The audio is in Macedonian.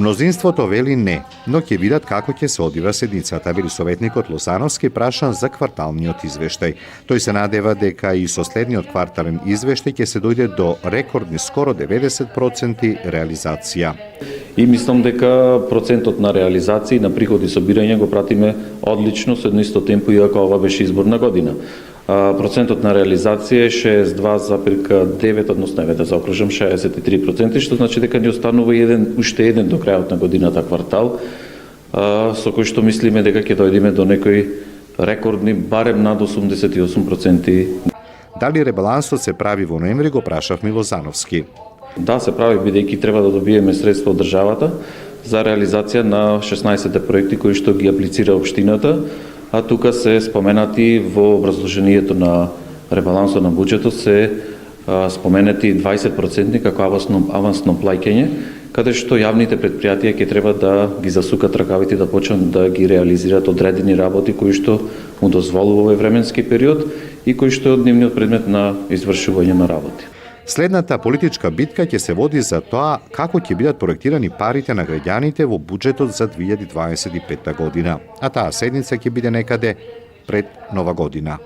Мнозинството вели не, но ќе видат како ќе се одвива седницата, вели советникот Лозановски прашан за кварталниот извештај. Тој се надева дека и со следниот квартален извештај ќе се дојде до рекордни скоро 90% реализација. И мислам дека процентот на реализација на приходи и собирање го пратиме одлично со едно исто темпо, иако ова беше изборна година. Процентот на реализација е 62,9, односно да заокружам 63%, што значи дека ни останува уште еден до крајот на годината квартал, со кој што мислиме дека ќе дојдеме до некои рекордни, барем над 88%. Дали ребалансот се прави во ноември, го прашав Лозановски. Да, се прави, бидејќи треба да добиеме средства од државата за реализација на 16 проекти кои што ги аплицира општината, а тука се споменати во образложението на ребалансот на буџетот се споменати 20% како авансно плаќање, каде што јавните претпријатија ќе треба да ги засукат ракавите да почнат да ги реализираат одредени работи кои што му дозволува овој временски период и кои што е од нивниот предмет на извршување на работи. Следната политичка битка ќе се води за тоа како ќе бидат проектирани парите на граѓаните во буџетот за 2025 година, а таа седница ќе биде некаде пред Нова година.